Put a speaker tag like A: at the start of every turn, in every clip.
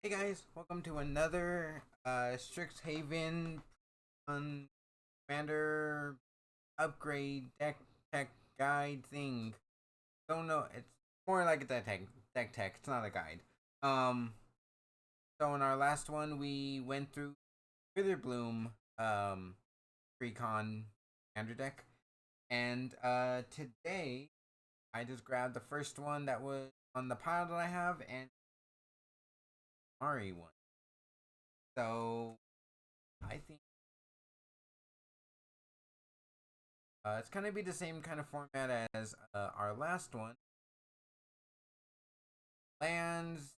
A: Hey guys, welcome to another Strixhaven Commander upgrade deck guide thing. Don't know, it's more like a deck tech. It's not a guide. Um, so in our last one, we went through Witherbloom Precon Commander deck, and today I just grabbed the first one that was on the pile that I have and Mari one. So I think it's gonna be the same kind of format as our last one. Lands,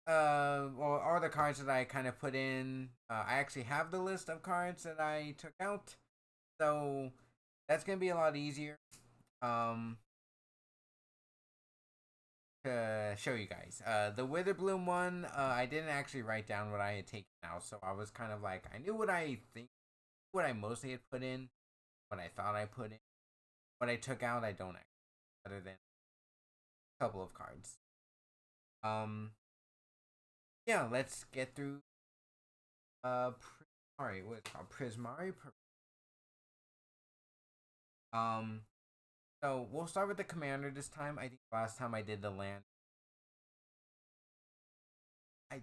A: well, all the cards that I kind of put in. I actually have the list of cards that I took out, so that's gonna be a lot easier um, to show you guys. The Witherbloom one, I didn't actually write down what I had taken out, so I was kind of like, I knew what I mostly had put in, what I thought I put in, what I took out. I don't actually, other than a couple of cards. Um, yeah, let's get through Prismari. What it's called? Prismari. Um, so we'll start with the commander this time. I think last time I did the land. I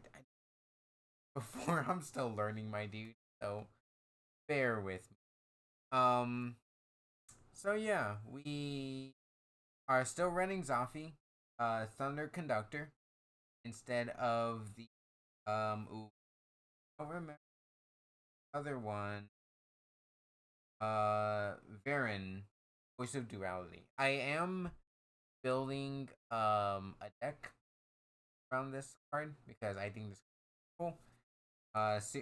A: before I'm still learning, my dude. So bear with me. So yeah, we are still running Zafi, Thunder Conductor, instead of the ooh, I don't remember the other one. Varen, Voice of Duality. I am building a deck around this card because I think this is cool.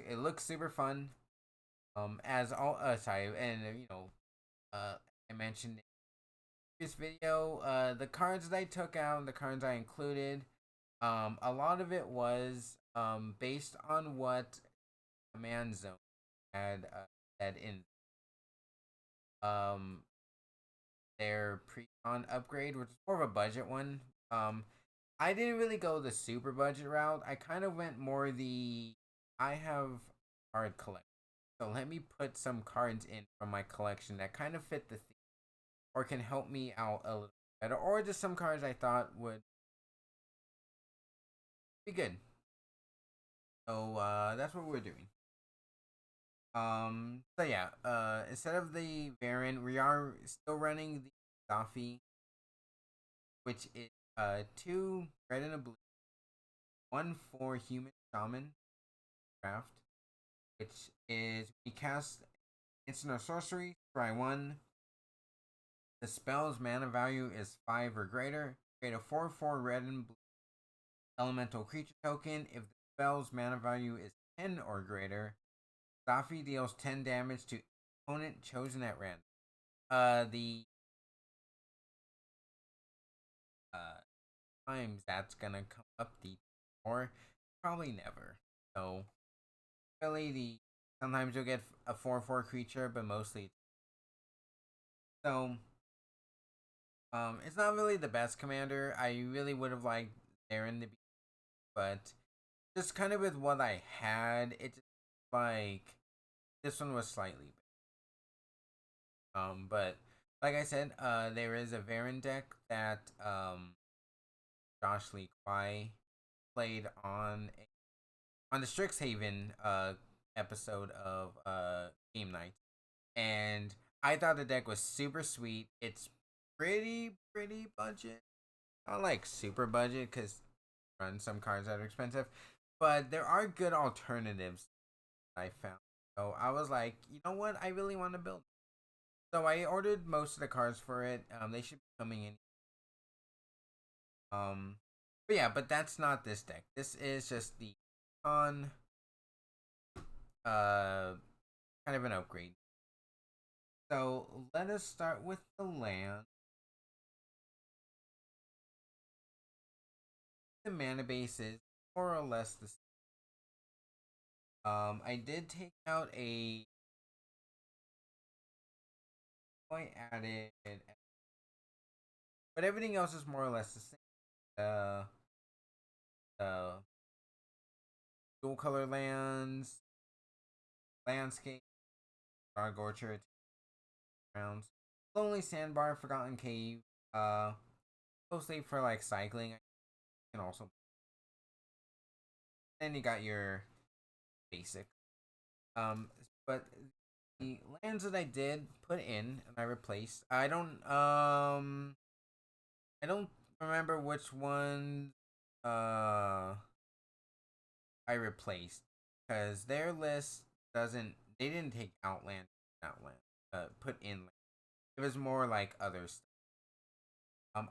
A: It looks super fun. As all sorry, and uh, I mentioned in this video, the cards that I took out, the cards I included, a lot of it was based on what Command Zone had in um their Precon upgrade, which is more of a budget one. I didn't really go the super budget route. I kind of went more the I have card collection. So let me put some cards in from my collection that kind of fit the theme or can help me out a little better, or just some cards I thought would be good. So that's what we're doing. So yeah, instead of the Baron, we are still running the Zafi, which is two red and a blue, one for human shaman craft, which is we cast instant or sorcery, try one. The spell's mana value is 5 or greater. Create a 4/4 red and blue elemental creature token. If the spell's mana value is 10 or greater, Zafi deals 10 damage to opponent chosen at random. The uh, times that's gonna come up the or probably never. So really, the sometimes you'll get a 4/4 creature, but mostly so. It's not really the best commander. I really would have liked Darren to be, but just kind of with what I had, it's like this one was slightly. But like I said, there is a Varen deck that Josh Lee Kwai played on the Strixhaven episode of Game Night, and I thought the deck was super sweet. It's pretty budget. Not like super budget because run some cards that are expensive, but there are good alternatives I found. So I was like, you know what? I really want to build. So I ordered most of the cards for it. They should be coming in. Um, but yeah, but that's not this deck. This is just the on uh kind of an upgrade. So let us start with the land. The mana base is more or less the same. I did take out a point added, but everything else is more or less the same. Uh, dual color lands, landscape, Dark Orchard, grounds, Lonely Sandbar, Forgotten Cave, mostly for like cycling. And also, then you got your basic. Um, but the lands that I did put in and I replaced, I don't remember which one I replaced because their list doesn't. They didn't take Outland, put in. It was more like other stuff.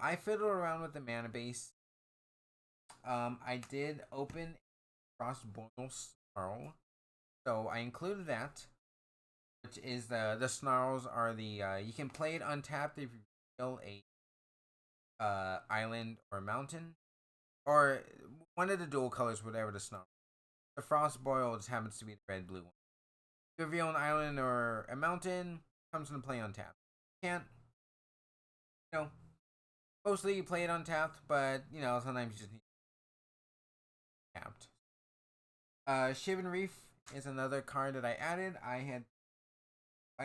A: I fiddled around with the mana base. I did open Frostboil Snarl, so I included that, which is the snarls are the you can play it untapped if you kill a island or mountain or one of the dual colors, whatever the snarl. The Frostboil just happens to be the red blue one. If you reveal an island or a mountain, comes into play untapped. Can't, you know, mostly you play it untapped, but sometimes you just need tapped. Shivan Reef is another card that I added. I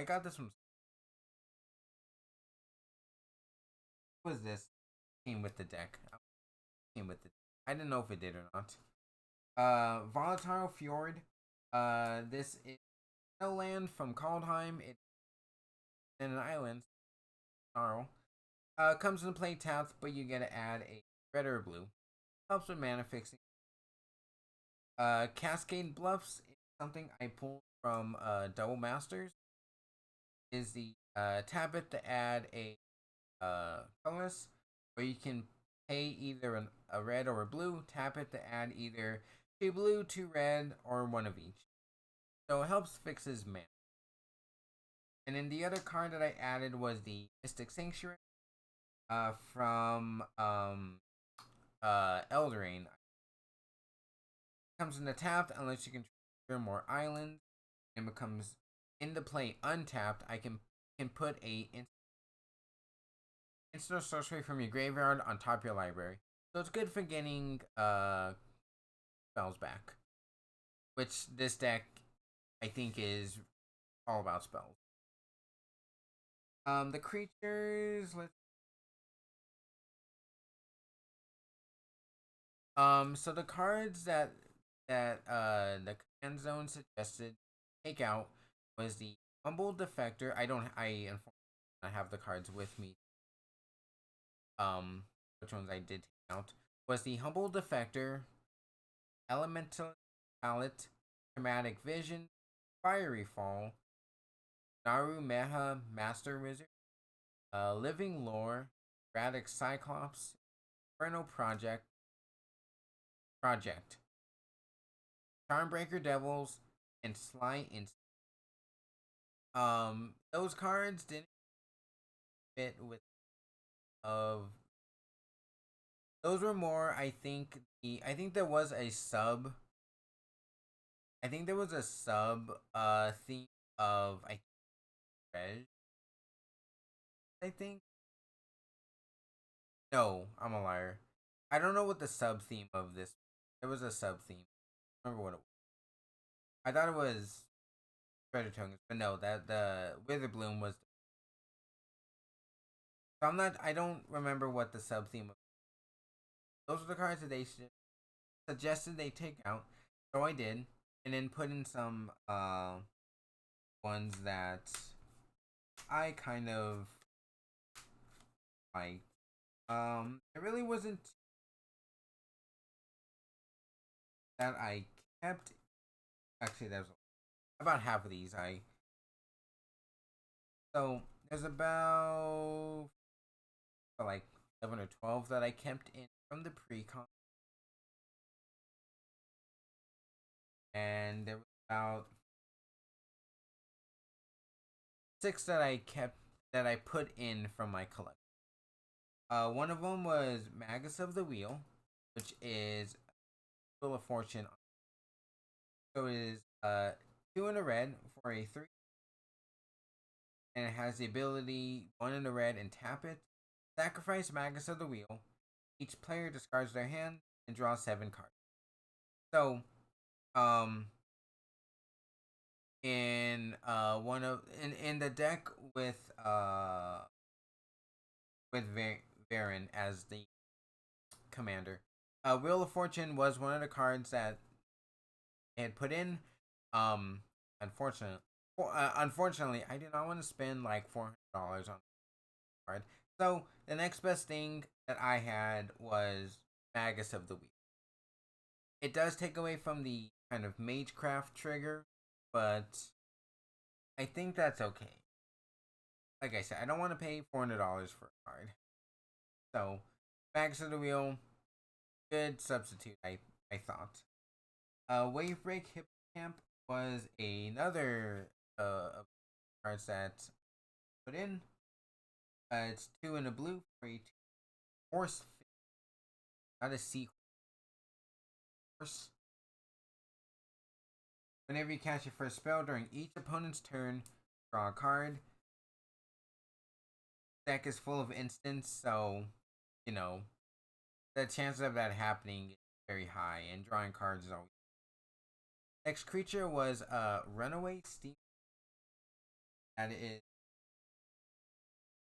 A: got this from. What was this? Came with the deck. Came with the. I didn't know if it did or not. Volatile Fjord. This is no land from Kaldheim. It's in an island. Snarl. Comes into play tapped, but you get to add a red or blue. Helps with mana fixing. Cascade Bluffs is something I pulled from Double Masters. Is the tap it to add a colorless, or you can pay either a red or a blue. Tap it to add either 2 blue, 2 red, or one of each. So it helps fix his mana. And then the other card that I added was the Mystic Sanctuary from Eldraine. Comes into tapped unless you can trigger more islands, and becomes into play untapped. I can put a instant sorcery from your graveyard on top of your library. So it's good for getting spells back. Which this deck I think is all about spells. The creatures, so the cards that the command zone suggested take out was the Humble Defector. I unfortunately have the cards with me. Which ones I did take out was the Humble Defector, Elemental Palette, Chromatic Vision, Fiery Fall, Naru Meha Master Wizard, Living Lore, Radic Cyclops, Inferno Project, Charmbreaker Devils, and Sly Instinct. Those cards didn't fit with of those were more. I think there was a sub. I think there was a sub theme of Reg. I think no, I'm a liar. I don't know what the sub theme of this. There was a sub theme. I don't remember what it was. I thought it was Treasure Tokens, but no, that the Wither Bloom was. So I'm not. I don't remember what the sub theme was. Those are the cards that they suggested they take out. So I did, and then put in some ones that I kind of like. It really wasn't that I kept. Actually, there's about half of these. So there's about like 11 or 12 that I kept in from the Precon, and there was about 6 that I put in from my collection. One of them was Magus of the Wheel, which is Wheel of Fortune. So it is 2 in a red for a 3, and it has the ability 1 in a red and tap it. Sacrifice Magus of the Wheel. Each player discards their hand and draws 7 cards. So Um, in the deck with Varen as the commander. Wheel of Fortune was one of the cards that I had put in. Um, unfortunately, unfortunately, I did not want to spend like $400 on the card. So the next best thing that I had was Magus of the Week. It does take away from the kind of Magecraft trigger, but I think that's okay. Like I said, I don't want to pay $400 for a card. So, Magus of the Wheel, good substitute, I thought. Wave Break Hippocamp was another cards that put in. It's two in a blue for a horse, not a sea horse. Whenever you cast your first spell during each opponent's turn, draw a card. Deck is full of instants, so you know the chances of that happening is very high, and drawing cards is always. Next creature was Runaway Steam. That is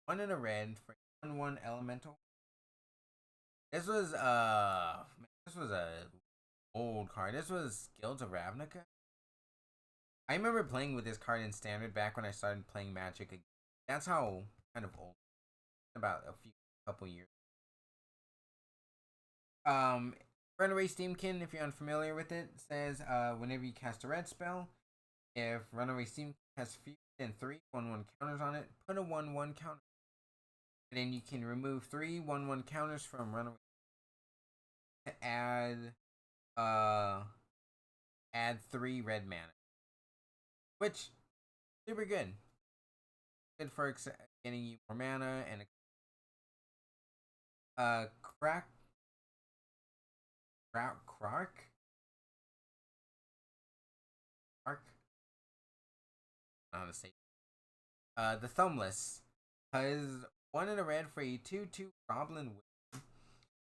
A: one in a red for 1/1 elemental. This was a old card. This was Guilds of Ravnica. I remember playing with this card in standard back when I started playing Magic again. That's how kind of old. About a few couple years. Um, Runaway Steamkin, if you're unfamiliar with it, says whenever you cast a red spell, if Runaway Steam has fewer than 3/1/1 counters on it, put a 1/1 counter. And then you can remove 3/1/1 counters from Runaway to uh add 3 red mana, which super good. Good for getting you more mana and crack Clark. I don't know how to say. The Thumbless is one in a red for a 2/2 Goblin Wizard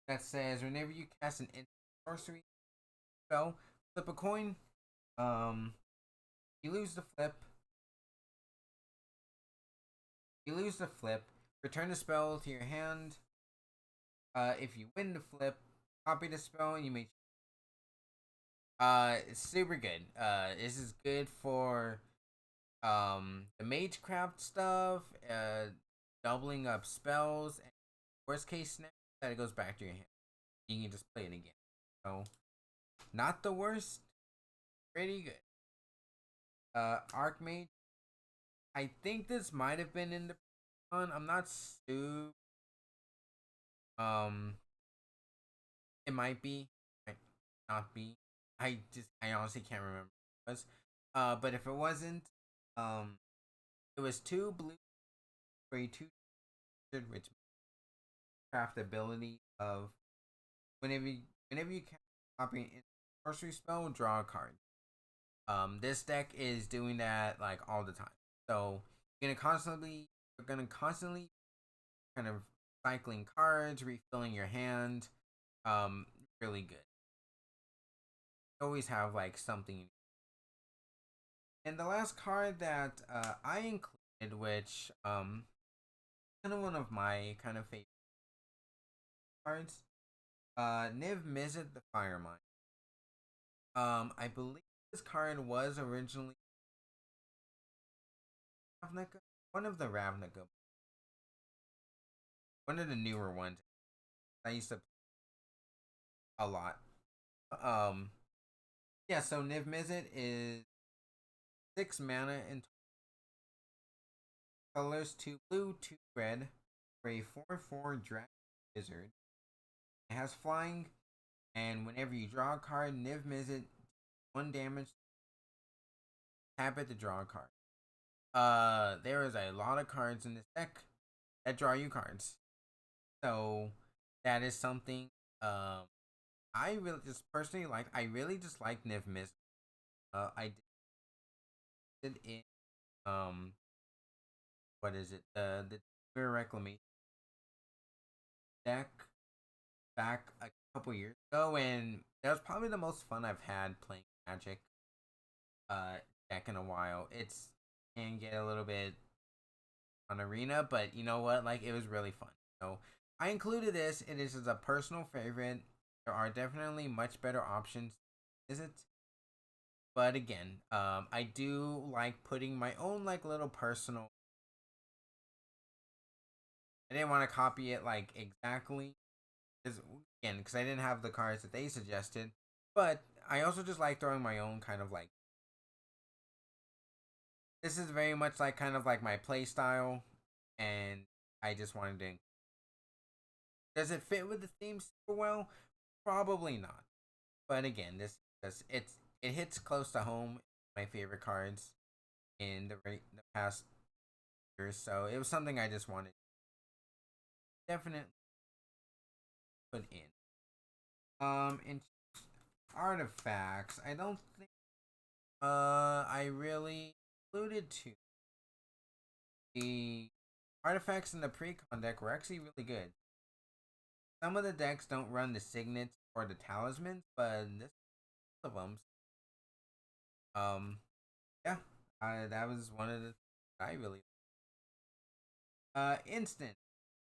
A: that says whenever you cast an instant sorcery spell, flip a coin. Um, you lose the flip. You lose the flip. Return the spell to your hand. If you win the flip, copy the spell and you may. It's super good. This is good for the Magecraft stuff. Doubling up spells. And worst case scenario, that it goes back to your hand. You can just play it again. So, not the worst. Pretty good. Archmage. I think this might have been in the one. I'm not super. Um, it might be, might not be. I honestly can't remember what it was. But if it wasn't, um, it was 2 blue for a 2 which craft ability of whenever you, whenever you copy an sorcery spell, draw a card. This deck is doing that like all the time. So you're gonna constantly kind of cycling cards, refilling your hand. Um, really good. You always have like something. And the last card that I included, which kind of one of my kind of favorite cards, Niv Mizzet the Firemind. I believe this card was originally Ravnica, one of the Ravnica, one of the newer ones. I used to play a lot. Um, yeah. So Niv Mizzet is 6 mana and colors: 2 blue, 2 red, for a 4/4 dragon wizard. It has flying, and whenever you draw a card, Niv Mizzet 1 damage. Tap it to draw a card. There is a lot of cards in this deck that draw you cards. So that is something I really just personally like. I really just like Niv Mizzet. I did it in what is it? The Reclamation deck back a couple years ago, and that was probably the most fun I've had playing Magic deck in a while. It's can get a little bit on Arena, but you know what? Like, it was really fun. So I included this. It is a personal favorite. There are definitely much better options. Is it? But again, I do like putting my own like little personal. I didn't want to copy it like exactly, because I didn't have the cards that they suggested. But I also just like throwing my own kind of like. This is very much like kind of like my play style, and I just wanted to. Does it fit with the theme super well? Probably not. But again, it hits close to home. My favorite cards in the past years, so it was something I just wanted to definitely put in. In artifacts, I don't think I really alluded to the artifacts in the Precon deck were actually really good. Some of the decks don't run the signets or the talismans, but this of them. Yeah, that was one of the I really instant.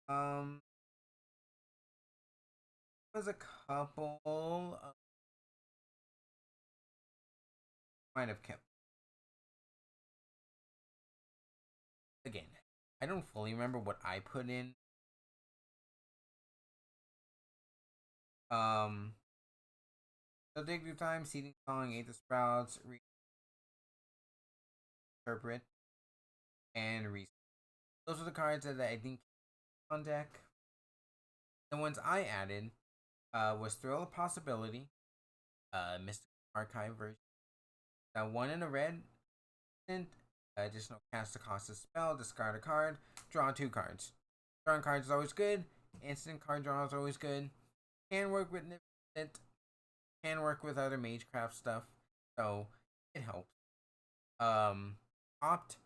A: Um, was a couple might have kept again. I don't fully remember what I put in. Um, so dig through time, seeding song, ate the sprouts, reinterpret, and reset. Those are the cards that I think on deck. The ones I added was Thrill of Possibility, Mystic Archive version. One in a red, and additional cast to cost a spell, discard a card, draw two cards. Drawing cards is always good. Instant card draw is always good. Can work with it. Can work with other Magecraft stuff, so it helps. Um, opt.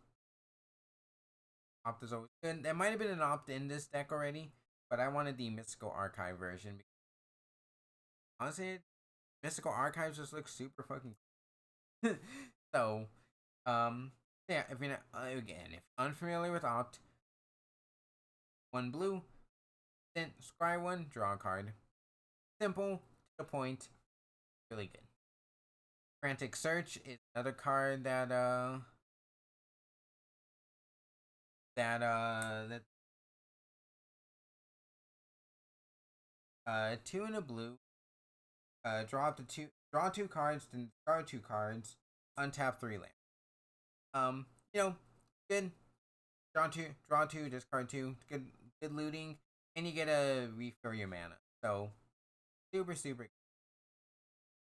A: Opt is always good. There might have been an opt in this deck already, but I wanted the Mystical Archive version. Honestly, Mystical Archives just looks super fucking cool. So, yeah, if you're not, again, if you're unfamiliar with opt, one blue, then scry one, draw a card. Simple, to the point, really good. Frantic Search is another card that two in a blue. Draw two cards, then discard two cards, untap three land. You know, good. Draw two, discard two. Good looting, and you get a refill your mana. So super super.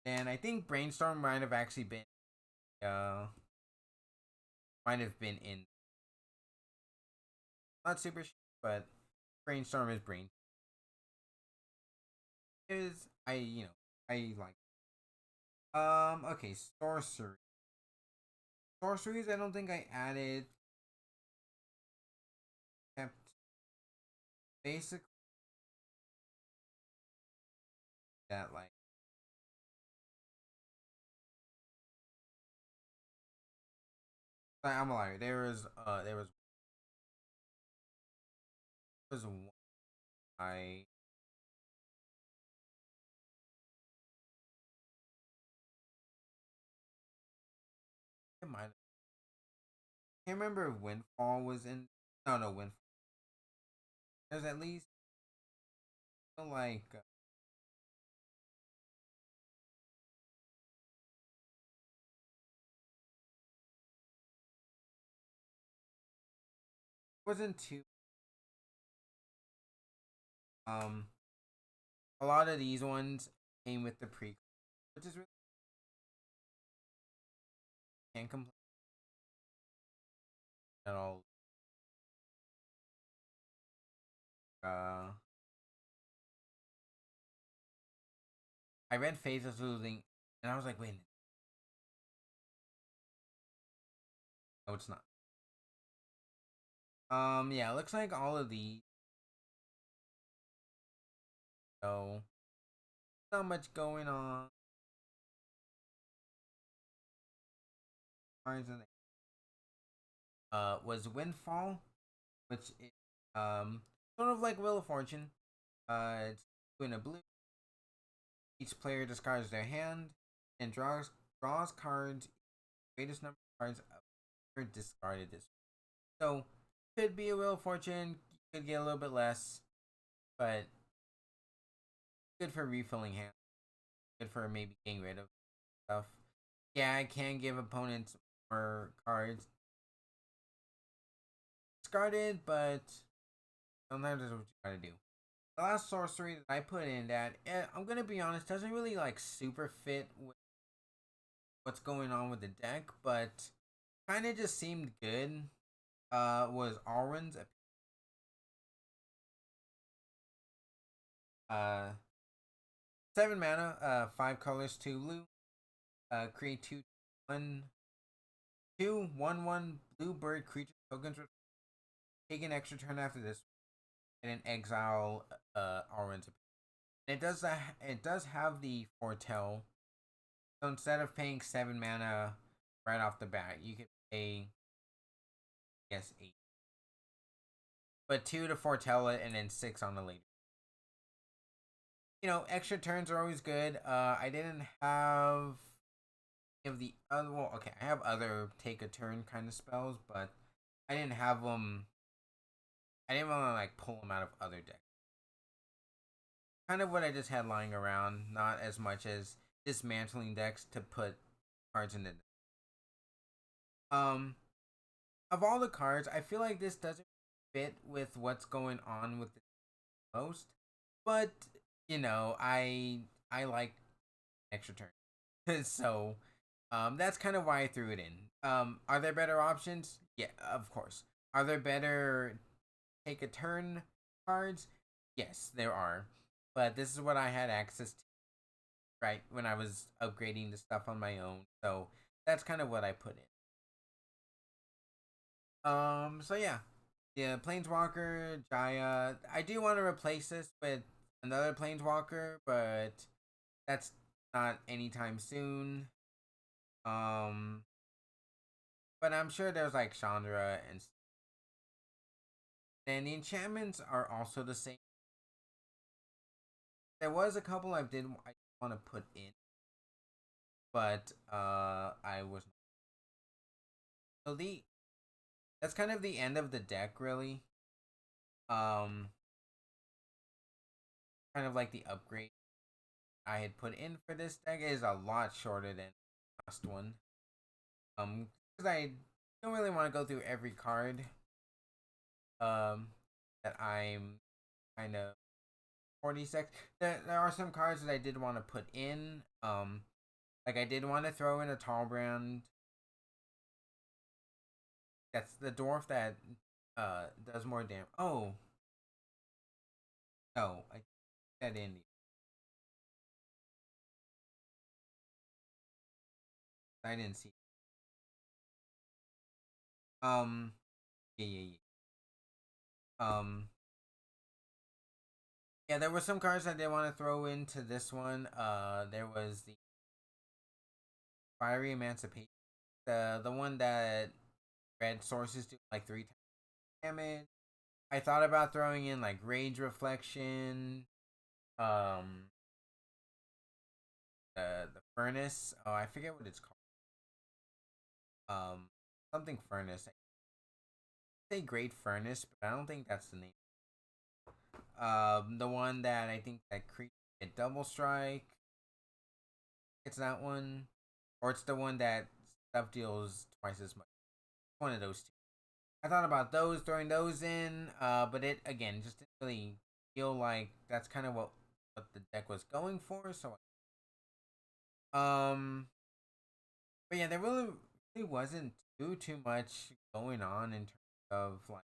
A: And I think Brainstorm uh might have been in not super, but Brainstorm is brain. Is I like. Okay, sorcery. Sorceries. I don't think I added. Kept basic that like. I'm a liar. There was one I it might can't remember if Windfall was in. No, Windfall. There's at least like wasn't too um a lot of these ones came with the pre, which is really can't complain at all. Uh, I read Faith is Losing, and I was like, wait, no, it's not. Yeah, it looks like all of these. So not much going on. cards in was Windfall, which is sort of like Wheel of Fortune. It's two in a blue. Each player discards their hand and draws cards, greatest number of cards ever discarded this. So could be a Wheel of Fortune, could get a little bit less, but good for refilling hand. Good for maybe getting rid of stuff. Yeah, I can give opponents more cards discarded, but sometimes that's what you gotta do. The last sorcery that I put in that, I'm gonna be honest, doesn't really like super fit with what's going on with the deck, but kind of just seemed good. Was Alwyn's uh 7 mana, 5 colors, 2 blue. Create 2/1/1 blue bird creature tokens. Take an extra turn after this, and then exile Alwyn's. It does have the foretell. So instead of paying 7 mana right off the bat, you could pay, I guess, 8. But 2 to foretell it, and then 6 on the later. You know, extra turns are always good. I didn't have any of the other. Well, okay, I have other take a turn kind of spells, but I didn't have them. I didn't want to like pull them out of other decks. Kind of what I just had lying around, not as much as dismantling decks to put cards in the deck. Of all the cards, I feel like this doesn't fit with what's going on with the most. But you know, I like extra turn, so that's kind of why I threw it in. Are there better options? Yeah, of course. Are there better take a turn cards? Yes, there are. But this is what I had access to, right, when I was upgrading the stuff on my own. So that's kind of what I put in. So yeah. Yeah, Planeswalker, Jaya. I do want to replace this with another Planeswalker, but that's not anytime soon. Um, but I'm sure there's like Chandra and the enchantments are also the same. There was a couple I want to put in, but I was so the that's kind of the end of the deck really. Um, kind of like the upgrade I had put in for this deck is a lot shorter than the last one. Because I don't really want to go through every card. That I'm kind of 46. There are some cards that I did want to put in. Like I did want to throw in a Tallbrand. That's the dwarf that does more damage. Oh no, I that in. I didn't see. Um, yeah, yeah, yeah. Yeah, there were some cards I did want to throw into this one. There was the Fiery Emancipation, the one that red sources do like 3 times damage. I thought about throwing in like Rage Reflection, um, the Furnace. Oh, I forget what it's called. Something Furnace. I say Great Furnace, but I don't think that's the name. The one that I think that creates a double strike. It's that one, or it's the one that stuff deals twice as much. One of those two. I thought about those, throwing those in, but it again just didn't really feel like that's kind of what the deck was going for. So, but yeah, there really wasn't too much going on in terms of like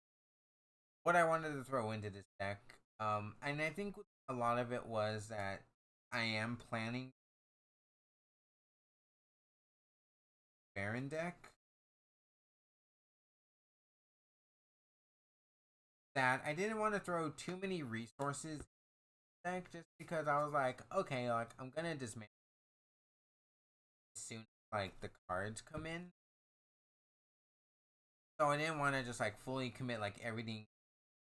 A: what I wanted to throw into this deck. And I think a lot of it was that I am planning Baron deck that I didn't want to throw too many resources deck just because I was like, okay, like I'm gonna dismantle as soon as like the cards come in. So I didn't want to just like fully commit like everything,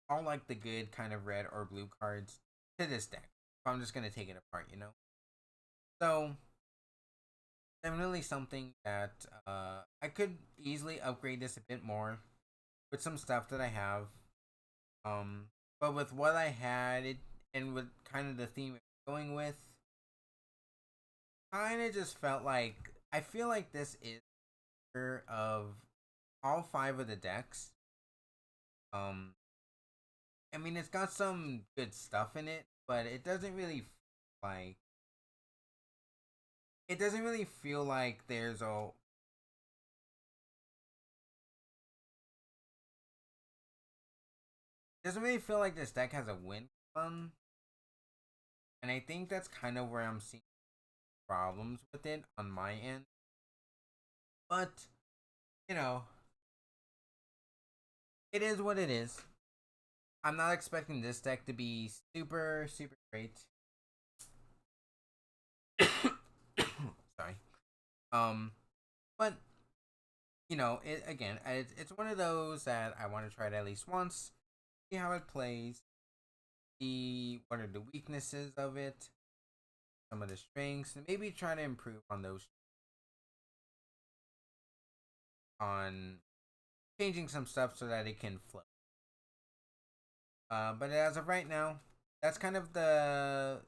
A: all like the good kind of red or blue cards to this deck. So I'm just gonna take it apart, you know. So definitely something that I could easily upgrade this a bit more with some stuff that I have. Um, but with what I had, it and with kind of the theme going with, kind of just felt like I feel like this is of all five of the decks. Um, I mean, it's got some good stuff in it, but like it doesn't really feel like there's a doesn't really feel like this deck has a win con, and I think that's kind of where I'm seeing problems with it on my end. But you know, it is what it is. I'm not expecting this deck to be super great. Sorry. Um, but you know, it's one of those that I want to try it at least once, see how it plays, see what are the weaknesses of it, some of the strengths, and maybe try to improve on those, on changing some stuff so that it can flow. But as of right now, that's kind of the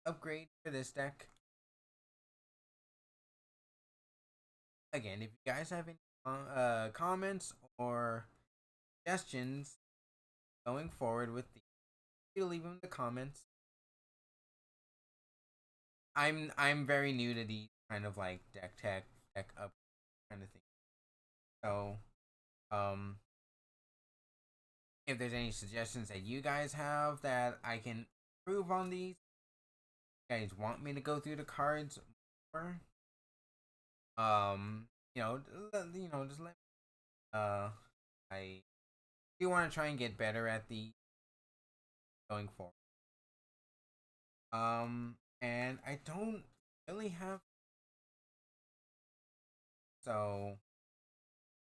A: upgrade for this deck. Again, if you guys have any comments or suggestions going forward with the, you leave them in the comments. I'm very new to these kind of like deck up kind of thing. So um if there's any suggestions that you guys have that I can improve on these, you guys want me to go through the cards more, um, just let I do want to try and get better at the going forward. And I don't really have, so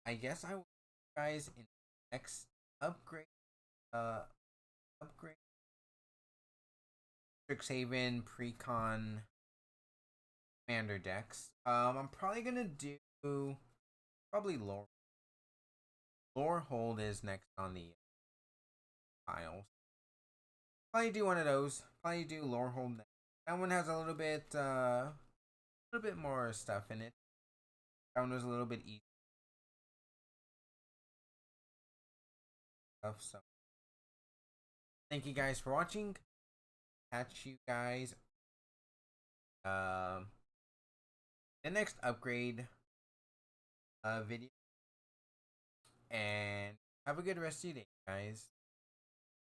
A: I guess I will guys in next upgrade uh upgrade Strixhaven Precon commander decks. I'm probably gonna do probably lore hold is next on the pile. Probably do one of those. Probably do lore hold next. That one has a little bit more stuff in it. That one was a little bit easy stuff. So thank you guys for watching. Catch you guys um the next upgrade video, and have a good rest of your day, guys.